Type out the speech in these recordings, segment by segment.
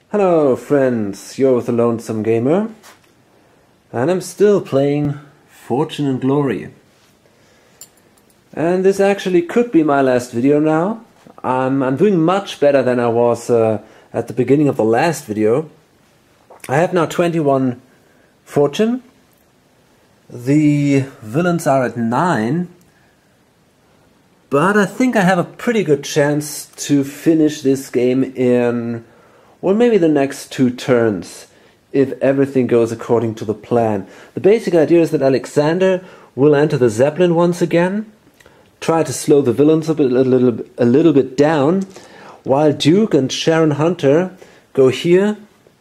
Hello friends, you're with the Lonesome Gamer, and I'm still playing Fortune and Glory. And this actually could be my last video now. I'm doing much better than I was at the beginning of the last video. I have now 21 Fortune. The villains are at 9. But I think I have a pretty good chance to finish this game in, well, maybe the next 2 turns, if everything goes according to the plan. The basic idea is that Alexander will enter the Zeppelin once again, try to slow the villains a little bit down, while Duke and Sharon Hunter go here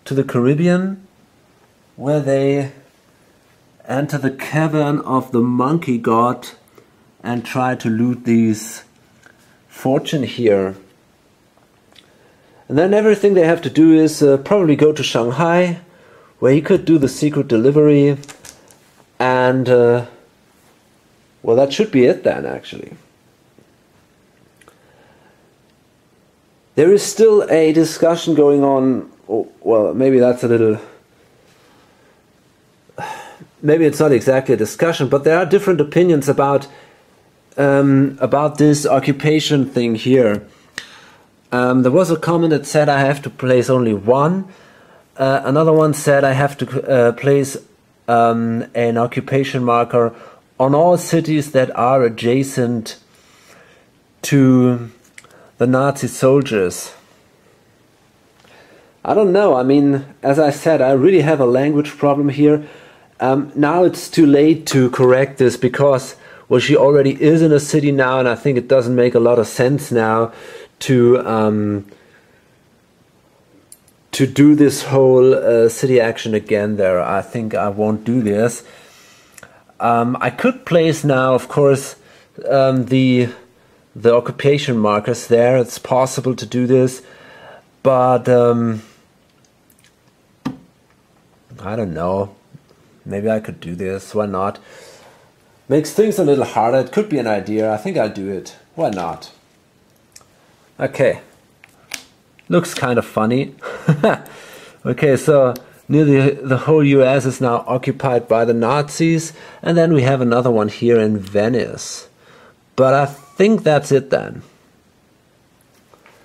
to the Caribbean, where they enter the Cavern of the Monkey God and try to loot these fortune here. And then everything they have to do is probably go to Shanghai, where he could do the secret delivery, and well, that should be it then, actually. There is still a discussion going on. Oh, well, maybe that's a little, maybe it's not exactly a discussion, but there are different opinions about this occupation thing here. There was a comment that said I have to place only 1. Another one said I have to place an occupation marker on all cities that are adjacent to the Nazi soldiers. I don't know. I mean, as I said, I really have a language problem here. Now it's too late to correct this because, well, she already is in a city now, and I think it doesn't make a lot of sense now to do this whole city action again there. I think I won't do this. I could place now, of course, the occupation markers there. It's possible to do this, but I don't know. Maybe I could do this. Why not? Makes things a little harder. It could be an idea. I think I'll do it. Why not? Okay. Looks kind of funny. Okay, so nearly the whole US is now occupied by the Nazis. And then we have another one here in Venice. But I think that's it then.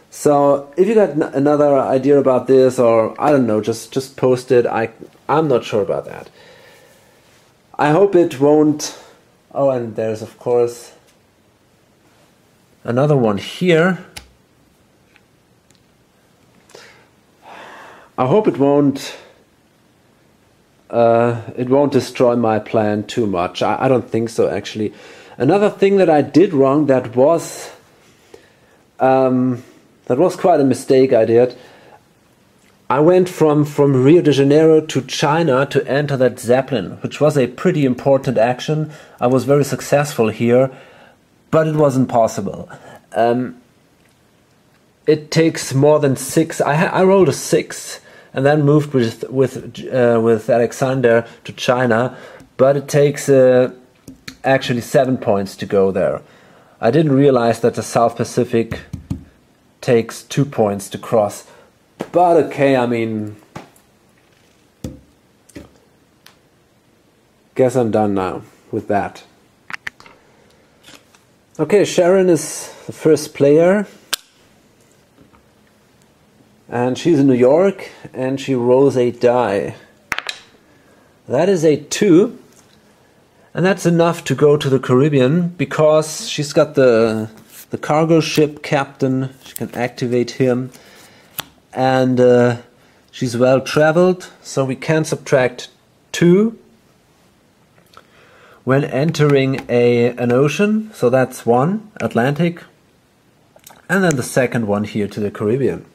So if you got another idea about this, or I don't know, just post it. I'm not sure about that. I hope it won't. Oh, and there's of course another one here. I hope it won't destroy my plan too much. I don't think so, actually. Another thing that I did wrong, that was quite a mistake I did. I went from Rio de Janeiro to China to enter that Zeppelin, which was a pretty important action. I was very successful here, but it wasn't possible. It takes more than 6. I rolled a 6 and then moved with Alexander to China, but it takes actually 7 points to go there. I didn't realize that the South Pacific takes 2 points to cross. But okay, I mean, guess I'm done now with that. Okay, Sharon is the first player, and she's in New York, and she rolls a die. That is a 2, and that's enough to go to the Caribbean because she's got the cargo ship captain. She can activate him. And she's well traveled, so we can subtract 2 when entering an ocean. So that's 1, Atlantic, and then the second one here to the Caribbean.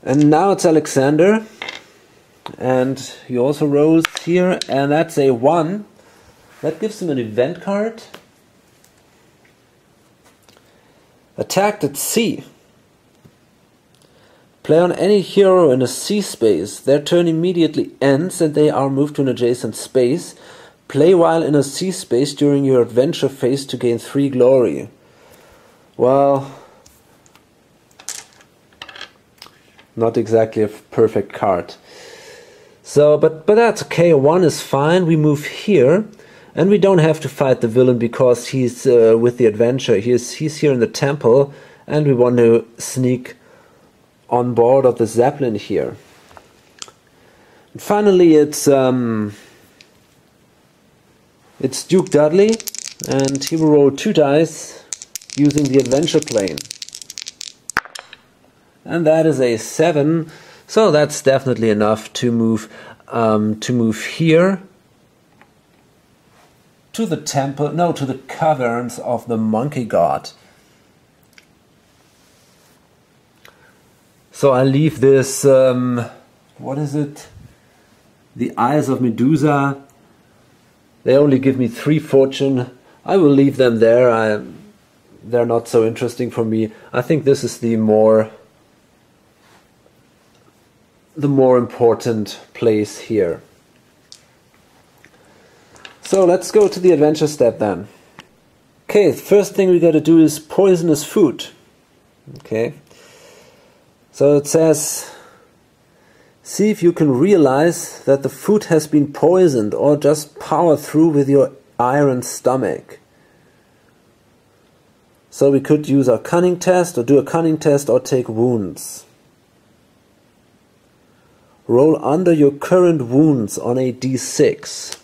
And now it's Alexander, and he also rolls here, and that's a 1. That gives him an event card. Attacked at sea. Play on any hero in a sea space. Their turn immediately ends and they are moved to an adjacent space. Play while in a sea space during your adventure phase to gain 3 glory. Well, not exactly a perfect card. So, but that's okay. 1 is fine. We move here, and we don't have to fight the villain because he's with the adventure. He's here in the temple, and we want to sneak on board of the Zeppelin here. And finally, it's Duke Dudley, and he will roll 2 dice using the adventure plane. And that is a 7, so that's definitely enough to move here to the temple, no, to the caverns of the monkey god. So I leave this, what is it? The Eyes of Medusa. They only give me 3 fortune. I will leave them there. They're not so interesting for me. I think this is the more important place here. So let's go to the adventure step then. Okay, the first thing we got to do is poisonous food. Okay. So it says, see if you can realize that the food has been poisoned, or just power through with your iron stomach. So we could use our cunning test, or do a cunning test, or take wounds. Roll under your current wounds on a d6.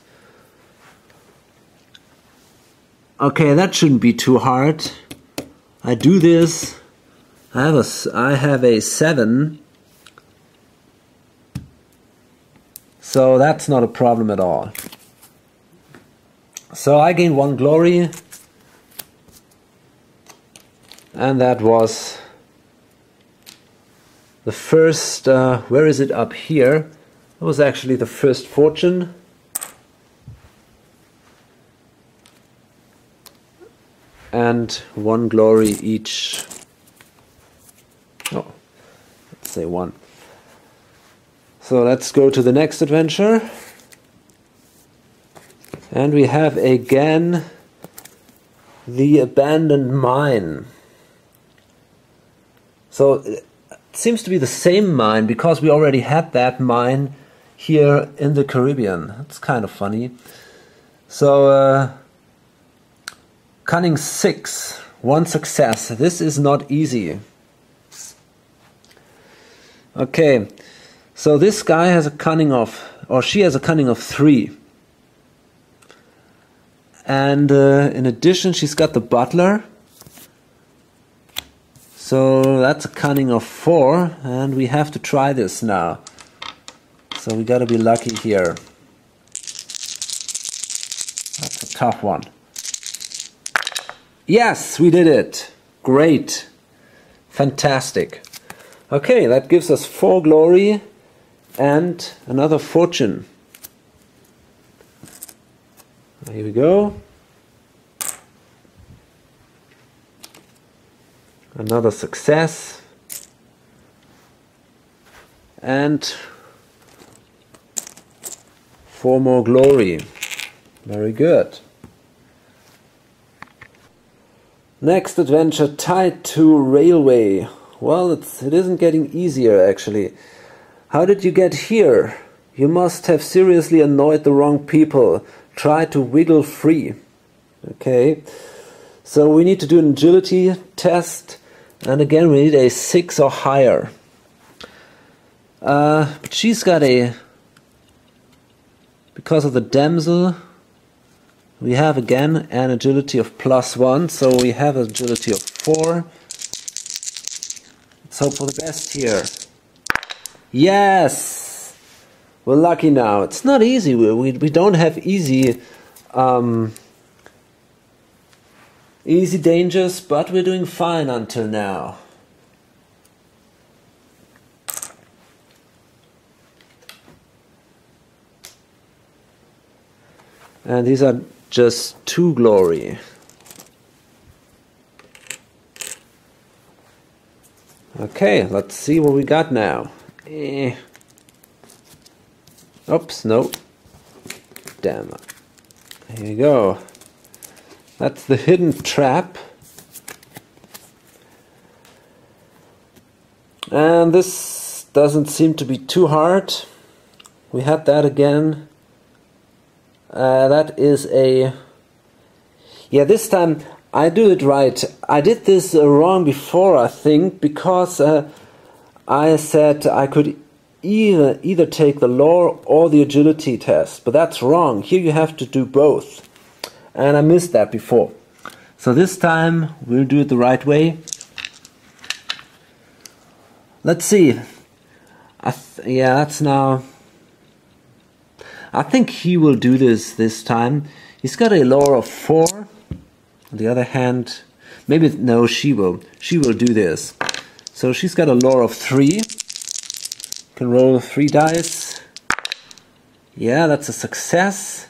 Okay, that shouldn't be too hard. I do this. I have a 7. So that's not a problem at all. So I gain 1 glory. And that was the first, where is it, up here? That was actually the first fortune. And 1 glory each. Oh, let's say 1. So let's go to the next adventure. And we have again the abandoned mine. So it seems to be the same mine because we already had that mine here in the Caribbean. That's kind of funny. So cunning 6, 1 success. This is not easy. Okay, so this guy has a cunning of, or she has a cunning of 3. And in addition, she's got the butler. So that's a cunning of 4, and we have to try this now. So we gotta be lucky here. That's a tough one. Yes, we did it. Great. Fantastic. Okay, that gives us 4 glory and another fortune. Here we go. Another success. And 4 more glory. Very good. Next adventure, tied to railway. Well, it isn't getting easier actually. How did you get here? You must have seriously annoyed the wrong people. Try to wiggle free. Okay. So we need to do an agility test. And again, we need a 6 or higher. But she's got because of the damsel, we have again an agility of +1, so we have agility of 4. Let's hope for the best here. Yes! We're lucky now. It's not easy. We don't have easy easy dangers, but we're doing fine until now. And these are just 2 glory. Okay, let's see what we got now. Oops, no. Damn. Here you go. That's the hidden trap. And this doesn't seem to be too hard. We had that again. That is a... Yeah, this time I do it right. I did this wrong before, I think, because I said I could either take the lore or the agility test. But that's wrong. Here you have to do both. And I missed that before. So this time we'll do it the right way. Let's see. Yeah, that's now... I think he will do this time. He's got a lore of 4. On the other hand, maybe... No, she will. She will do this. So she's got a lore of 3. Can roll 3 dice. Yeah, that's a success.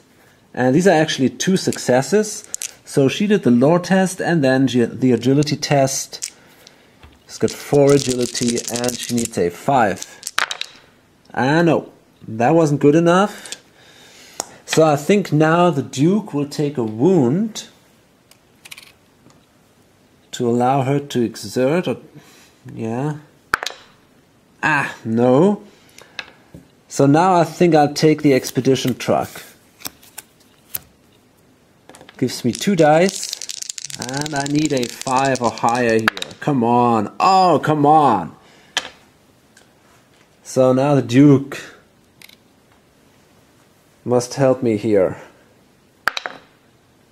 And these are actually 2 successes. So she did the lore test and then the agility test. She's got 4 agility and she needs a 5. No, that wasn't good enough. So I think now the Duke will take a wound to allow her to exert. Yeah. No. So now I think I'll take the expedition truck. Gives me 2 dice. And I need a 5 or higher here. Come on. Oh, come on. So now the Duke must help me here.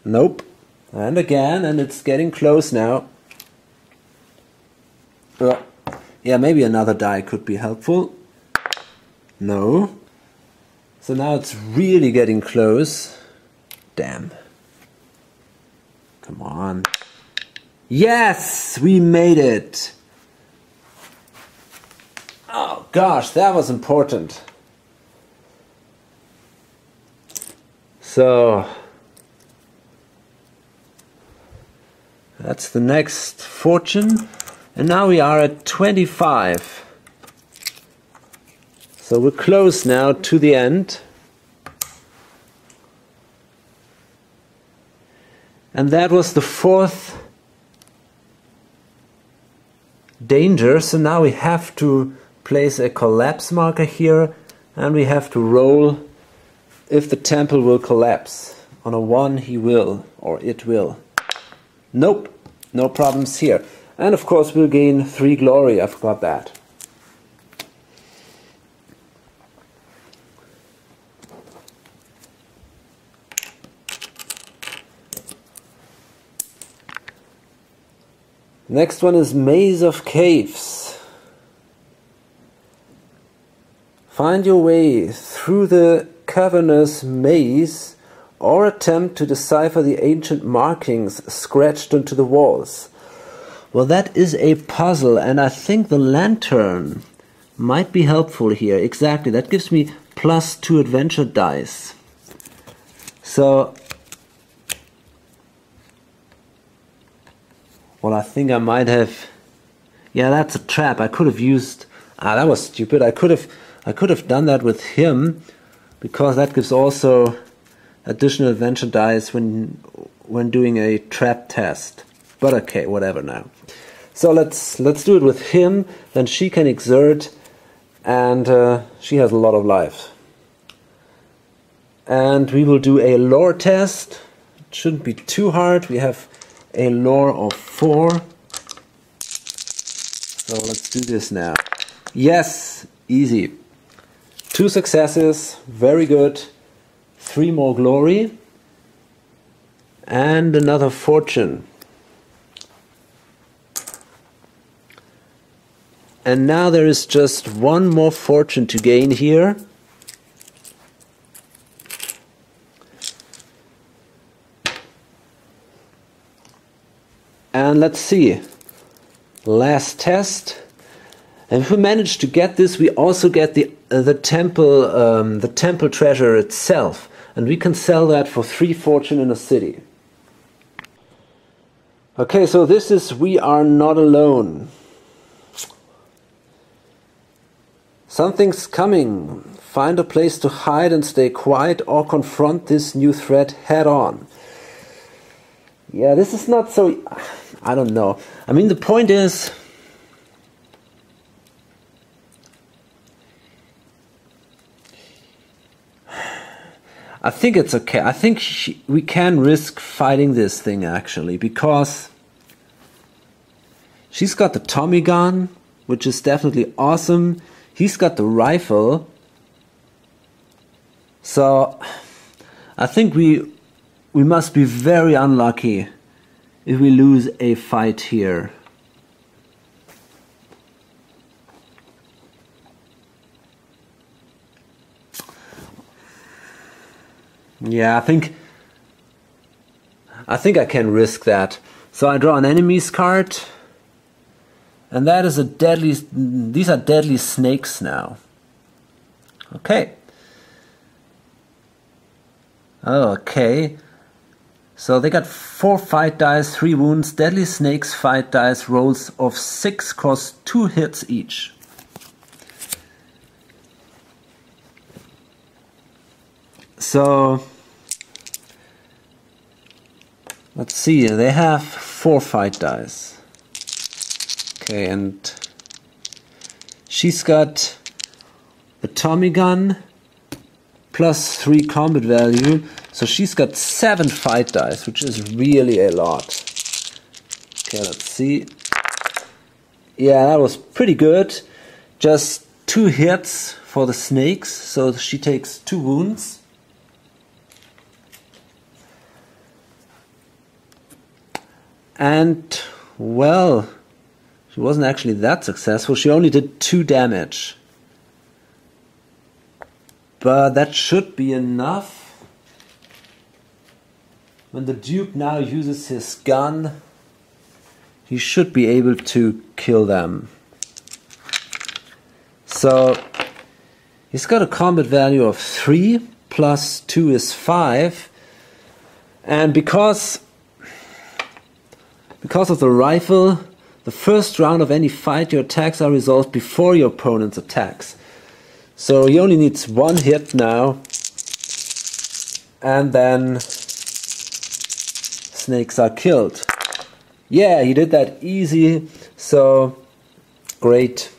Nope. And again, and it's getting close now. Yeah, maybe another die could be helpful. No. So now it's really getting close. Damn. Come on. Yes! We made it! Oh gosh, that was important. So that's the next fortune. And now we are at 25. So we're close now to the end. And that was the 4th danger. So now we have to place a collapse marker here. And we have to roll if the temple will collapse. On a 1 he will, or it will. Nope, no problems here. And of course we'll gain 3 glory, I forgot that. Next one is Maze of Caves. Find your way through the cavernous maze or attempt to decipher the ancient markings scratched into the walls. Well, that is a puzzle, and I think the lantern might be helpful here. Exactly, that gives me +2 adventure dice. So, well, I think I might have... Yeah, that's a trap. I could have used... that was stupid. I could have done that with him, because that gives also additional adventure dice when doing a trap test. But okay, whatever now. So let's do it with him. Then she can exert, and she has a lot of life. And we will do a lore test. It shouldn't be too hard. We have a lore of 4. So let's do this now. Yes, easy. 2 successes, very good. 3 more glory. And another fortune. And now there is just 1 more fortune to gain here. And let's see. Last test. And if we manage to get this, we also get the temple treasure itself, and we can sell that for 3 fortune in a city. Okay, so this is We Are Not Alone. Something's coming. Find a place to hide and stay quiet, or confront this new threat head on. Yeah, this is not so... I don't know. I mean, the point is... I think it's okay. I think we can risk fighting this thing actually, because she's got the Tommy gun, which is definitely awesome. He's got the rifle. So I think we must be very unlucky if we lose a fight here. Yeah, I think I can risk that. So I draw an enemies card, and that is a deadly. These are deadly snakes now. Okay. Okay. So they got 4 fight dice, 3 wounds. Deadly snakes fight dice rolls of 6 cost 2 hits each. So let's see, they have 4 fight dice. Okay, and she's got a Tommy gun plus 3 combat value. So she's got 7 fight dice, which is really a lot. Okay, let's see. Yeah, that was pretty good. Just 2 hits for the snakes, so she takes 2 wounds. And, well, she wasn't actually that successful. She only did 2 damage. But that should be enough. When the Duke now uses his gun, he should be able to kill them. So, he's got a combat value of 3, plus 2 is 5. And because of the rifle, the first round of any fight, your attacks are resolved before your opponent's attacks. So he only needs 1 hit now, and then snakes are killed. Yeah, he did that easy, so great.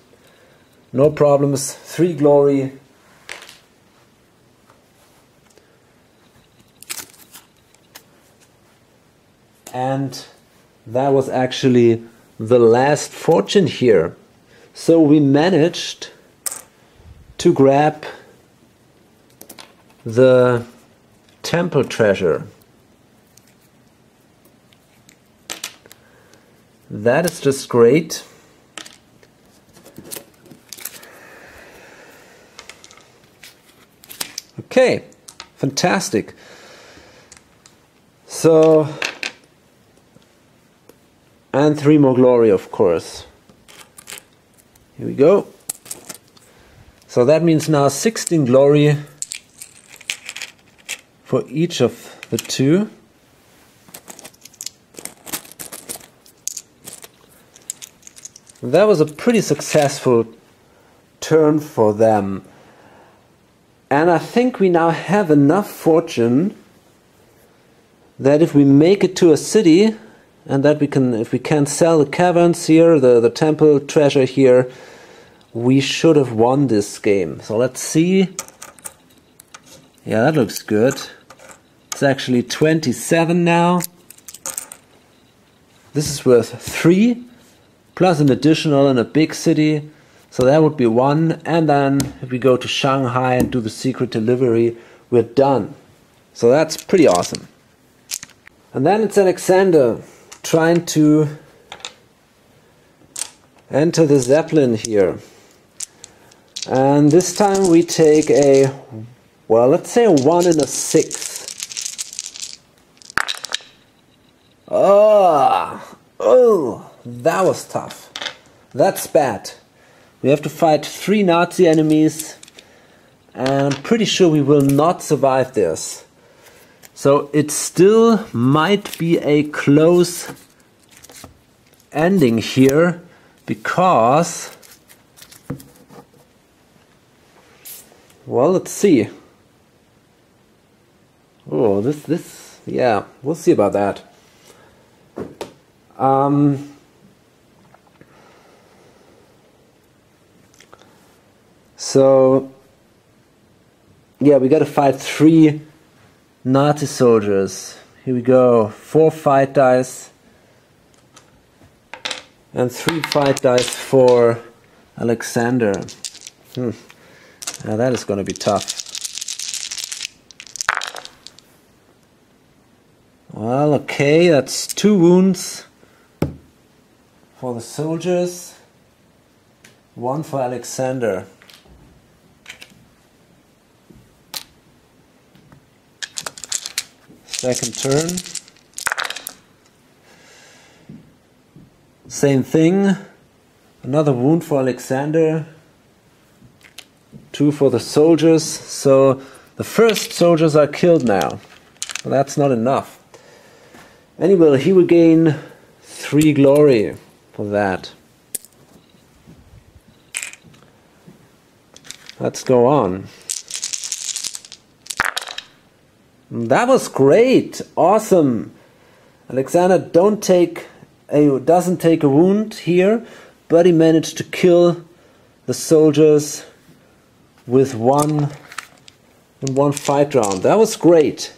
No problems, 3 glory. And that was actually the last fortune here. So we managed to grab the temple treasure. That is just great. Okay, fantastic. So, and 3 more glory, of course. Here we go. So that means now 16 glory for each of the 2. That was a pretty successful turn for them. And I think we now have enough fortune that if we make it to a city, and that we can, if we can sell the caverns here, the temple treasure here, we should have won this game. So let's see. Yeah, that looks good. It's actually 27 now. This is worth 3, plus an additional in a big city. So that would be 1. And then if we go to Shanghai and do the secret delivery, we're done. So that's pretty awesome. And then it's Alexander trying to enter the Zeppelin here. And this time we take a, well, let's say a 1 and a 6. Oh, that was tough. That's bad. We have to fight 3 Nazi enemies, and I'm pretty sure we will not survive this. So it still might be a close ending here, because, well, let's see. Oh, this, yeah, we'll see about that. So, yeah, we gotta fight 3 Nazi soldiers. Here we go. 4 fight dice. And 3 fight dice for Alexander. Now that is going to be tough. Well, okay, that's 2 wounds for the soldiers. 1 for Alexander. Second turn. Same thing. Another wound for Alexander. 2 for the soldiers. So the first soldiers are killed now. But that's not enough. Anyway, he will gain 3 glory for that. Let's go on. That was great. Awesome. Alexander doesn't take a wound here, but he managed to kill the soldiers with one fight round. That was great.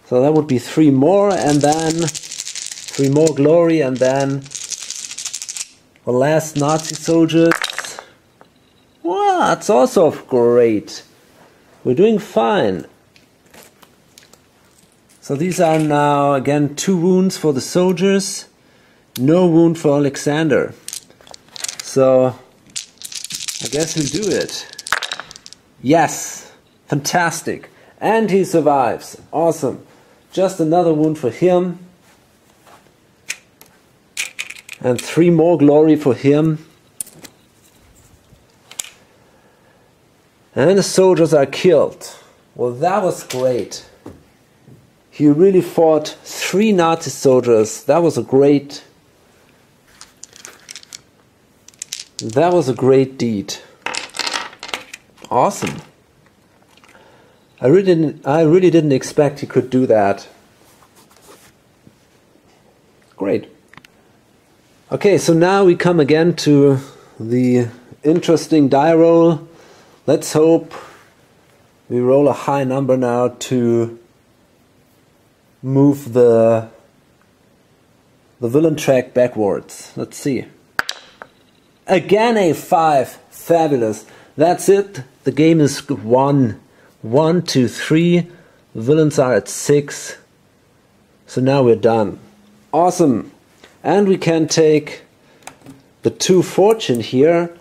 So that would be 3 more, and then 3 more glory, and then the last Nazi soldiers. Well, that's also great. We're doing fine. So these are now again 2 wounds for the soldiers, no wound for Alexander. So I guess we'll do it. Yes, fantastic. And he survives. Awesome. Just another wound for him. And 3 more glory for him. And the soldiers are killed. Well, that was great. He really fought 3 Nazi soldiers. That was a great deed. Awesome. I really didn't expect he could do that. Great. Okay, so now we come again to the interesting die roll. Let's hope we roll a high number now to move the villain track backwards. Let's see. Again a 5. Fabulous. That's it. The game is won. 1, 2, 3. Villains are at 6. So now we're done. Awesome. And we can take the 2 fortune here.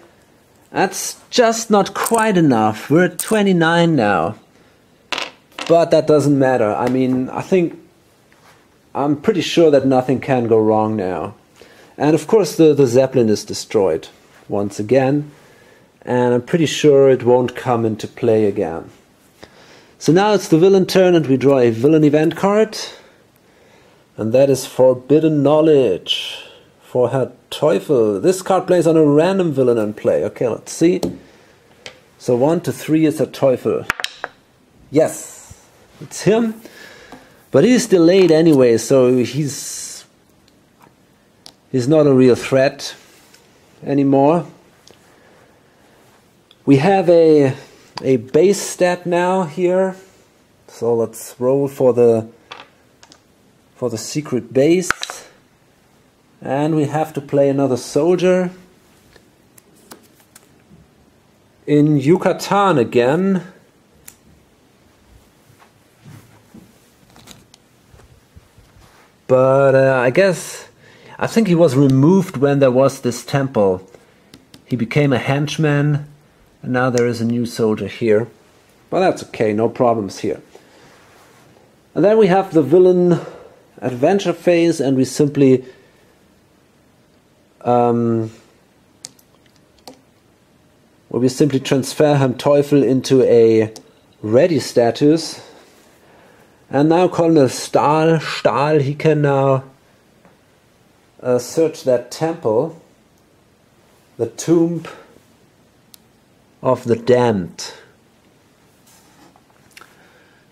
That's just not quite enough. We're at 29 now. But that doesn't matter. I mean, I'm pretty sure that nothing can go wrong now. And of course the Zeppelin is destroyed once again. And I'm pretty sure it won't come into play again. So now it's the villain turn, and we draw a villain event card. And that is Forbidden Knowledge for Herr Teufel. This card plays on a random villain in play. Okay, let's see. So 1 to 3 is Herr Teufel. Yes, it's him. But he's delayed anyway, so he's not a real threat anymore. We have a base stat now here. So let's roll for the secret base. And we have to play another soldier. In Yucatan again. But I think he was removed when there was this temple. He became a henchman, and now there is a new soldier here. But that's okay, no problems here. And then we have the villain adventure phase, and we simply transfer Herrn Teufel into a ready status. And now Colonel Stahl, he can now search that temple, the tomb of the damned.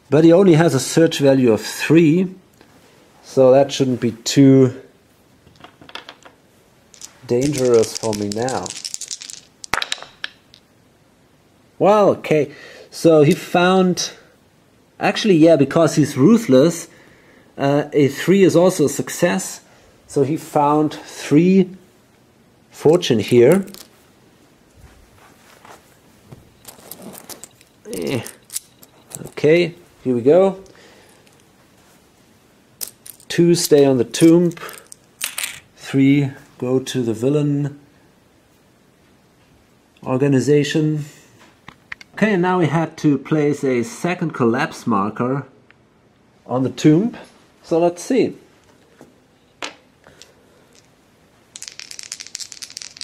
But he only has a search value of 3, so that shouldn't be too dangerous for me now. Well, okay, so he found Actually, yeah, because he's ruthless, a 3 is also a success. So he found 3 fortune here. Okay, here we go. 2 stay on the tomb. 3 go to the villain organization. Okay, and now we had to place a second collapse marker on the tomb. So let's see.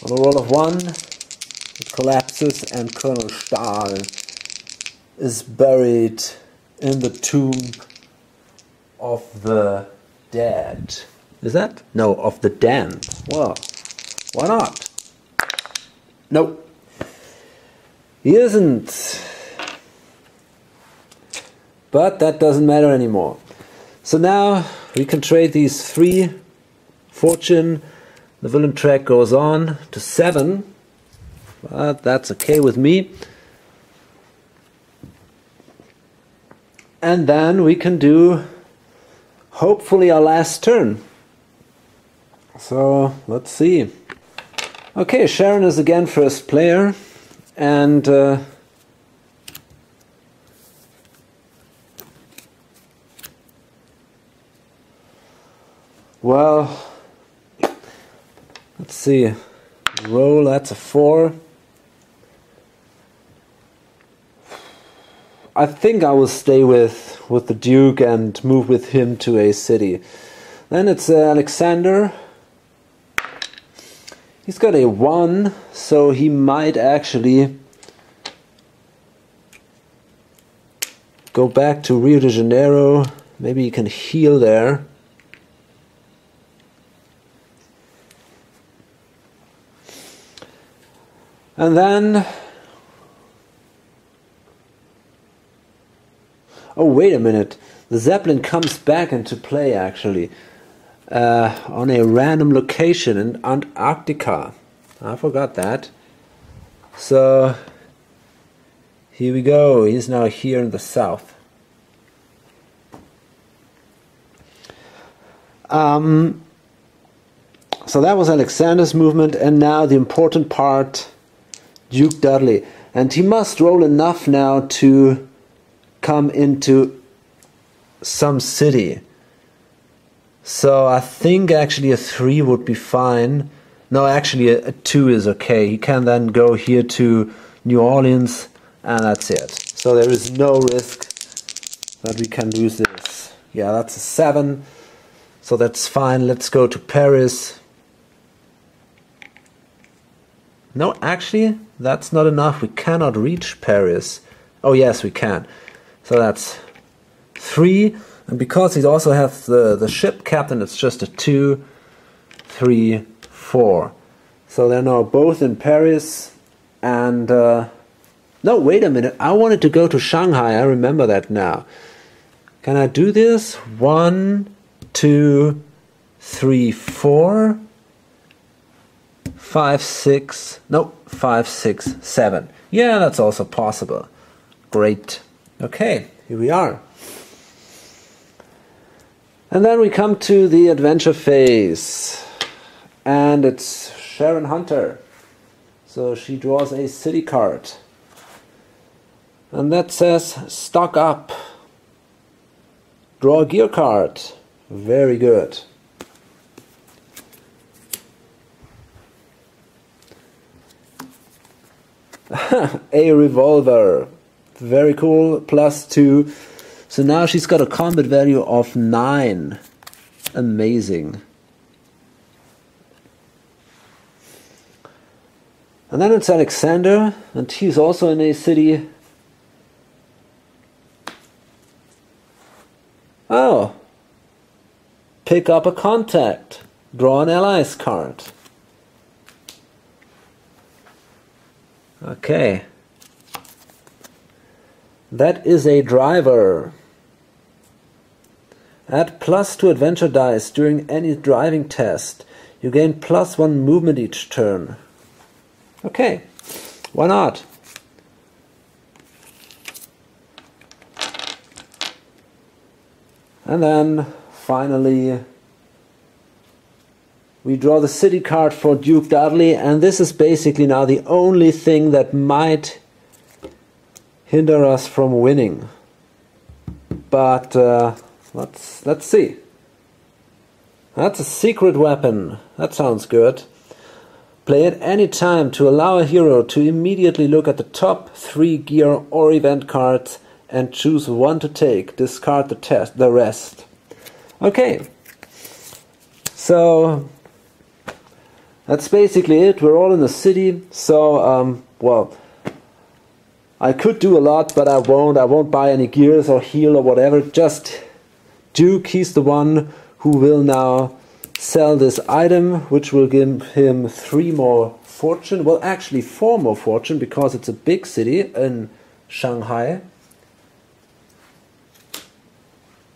On a roll of 1, it collapses and Colonel Stahl is buried in the tomb of the dead. Is that? No, of the damned. Well, why not? Nope. He isn't. But that doesn't matter anymore. So now we can trade these 3 fortune. The villain track goes on to 7. But that's okay with me. And then we can do hopefully our last turn. So let's see. Okay, Sharon is again first player. And well, let's see. Roll, that's a 4. I think I will stay with the Duke and move with him to a city. Then it's Alexander. He's got a 1, so he might actually go back to Rio de Janeiro. Maybe he can heal there. And then... oh, wait a minute. The Zeppelin comes back into play, actually. On a random location in Antarctica. I forgot that. So, here we go. He's now here in the south. So that was Alexander's movement, and now the important part, Duke Dudley. And he must roll enough now to come into some city. So I think actually a 3 would be fine. No, actually a 2 is okay. He can then go here to New Orleans, and that's it. So there is no risk that we can lose this. Yeah, that's a 7. So that's fine. Let's go to Paris. No, actually, that's not enough. We cannot reach Paris. Oh, yes, we can. So that's 3. And because he also has the ship captain, it's just a 2, 3, 4. So they're now both in Paris. And no, wait a minute. I wanted to go to Shanghai. I remember that now. Can I do this? 1, 2, 3, 4, 5, 6. No, 5, 6, 7. Yeah, that's also possible. Great. Okay, here we are. And then we come to the adventure phase. And it's Sharon Hunter. So she draws a city card. And that says, stock up. Draw a gear card. Very good. A revolver. Very cool. +2. So now she's got a combat value of 9. Amazing. And then it's Alexander, and he's also in a city. Oh. Pick up a contact. Draw an allies card. Okay. That is a driver. Add +2 adventure dice during any driving test. You gain +1 movement each turn. Okay, why not? And then finally we draw the city card for Duke Dudley, and this is basically now the only thing that might hinder us from winning. But let's see. That's a secret weapon. That sounds good. Play at any time to allow a hero to immediately look at the top 3 gear or event cards and choose one to take. Discard the rest. Okay. So that's basically it. We're all in the city. So well, I could do a lot, but I won't. I won't buy any gears or heal or whatever. Just Duke, he's the one who will now sell this item, which will give him 3 more fortune. Well, actually 4 more fortune, because it's a big city in Shanghai.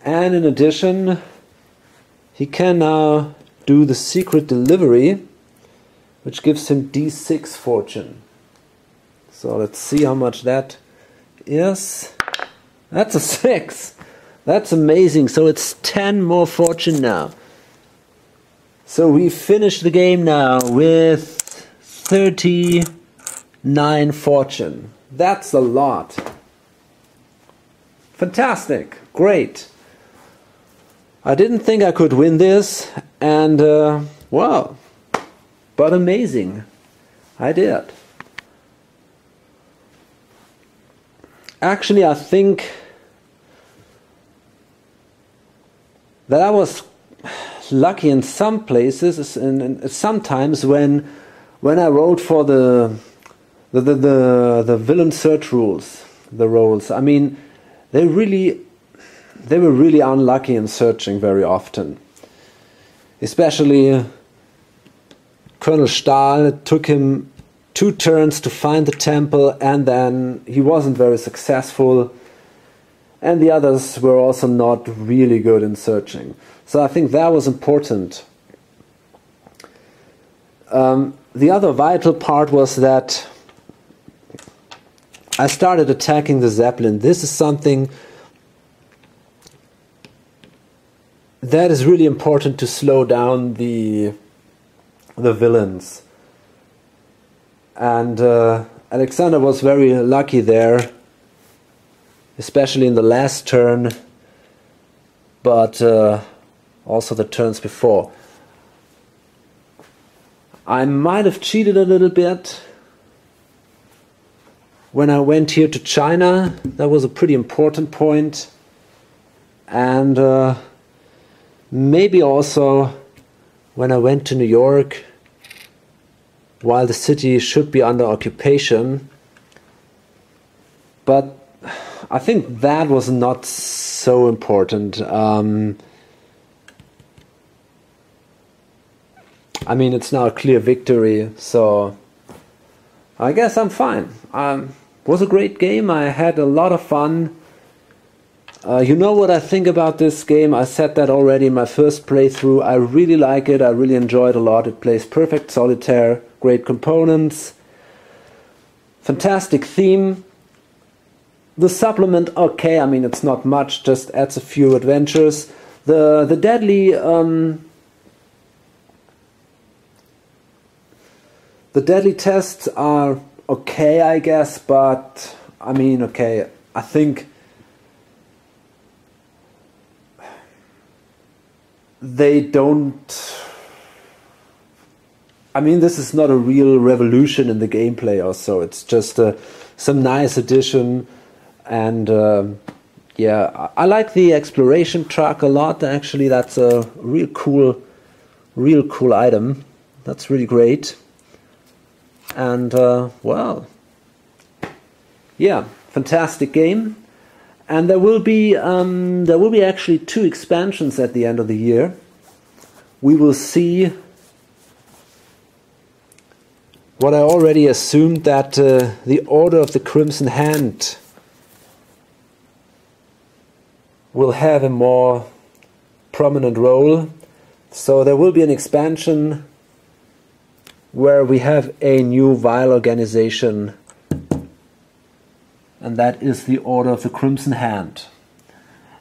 And in addition, he can now do the secret delivery, which gives him D6 fortune. So let's see how much that is. That's a 6. That's amazing. So it's 10 more fortune now. So we finish the game now with 39 fortune. That's a lot. Fantastic. Great. I didn't think I could win this, and well, but amazing. I did. Actually, I think that I was lucky in some places, and sometimes when I wrote for the villain search rules, the roles. I mean, they were really unlucky in searching very often. Especially Colonel Stahl. It took him 2 turns to find the temple, and then he wasn't very successful. And the others were also not really good in searching. So I think that was important. The other vital part was that I started attacking the Zeppelin. This is something that is really important to slow down the villains. And Alexander was very lucky there, especially in the last turn, but also the turns before. I might have cheated a little bit when I went here to China. That was a pretty important point. And maybe also when I went to New York, while the city should be under occupation. But I think that was not so important. I mean, it's now a clear victory, so I guess I'm fine. It was a great game. I had a lot of fun. You know what I think about this game. I said that already in my first playthrough. I really like it. I really enjoyed it a lot. It plays perfect solitaire, great components, fantastic theme. The supplement, okay, I mean, it's not much, just adds a few adventures. The deadly tests are okay, I guess, but I mean, okay, I think they don't. I mean, this is not a real revolution in the gameplay or so. It's just some nice addition. And yeah, I like the exploration truck a lot. Actually, that's a real cool item. That's really great. And well, yeah, fantastic game. And there will be actually 2 expansions at the end of the year. We will see what I already assumed, that the Order of the Crimson Hand will have a more prominent role. So there will be an expansion where we have a new vile organization, and that is the Order of the Crimson Hand.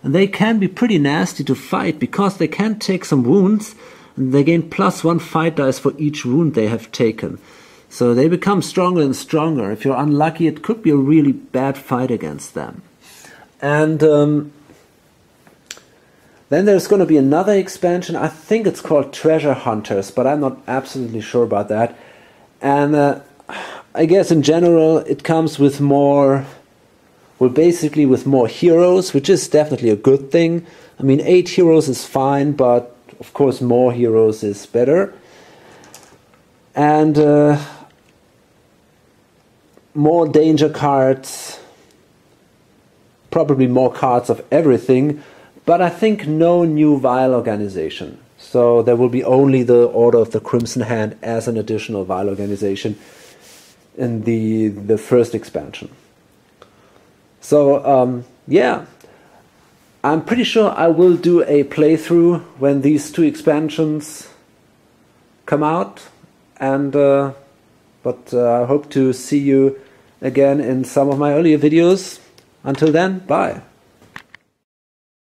And they can be pretty nasty to fight because they can take some wounds and they gain +1 fight dice for each wound they have taken. So they become stronger and stronger. If you're unlucky, it could be a really bad fight against them. And then there's going to be another expansion. I think it's called Treasure Hunters, but I'm not absolutely sure about that. And I guess in general it comes with more... Well, basically with more heroes, which is definitely a good thing. I mean, 8 heroes is fine, but of course more heroes is better. And more danger cards, probably more cards of everything, but I think no new Vile organization. So there will be only the Order of the Crimson Hand as an additional Vile organization in the first expansion. So, yeah, I'm pretty sure I will do a playthrough when these 2 expansions come out, and but I hope to see you again in some of my earlier videos. Until then, bye.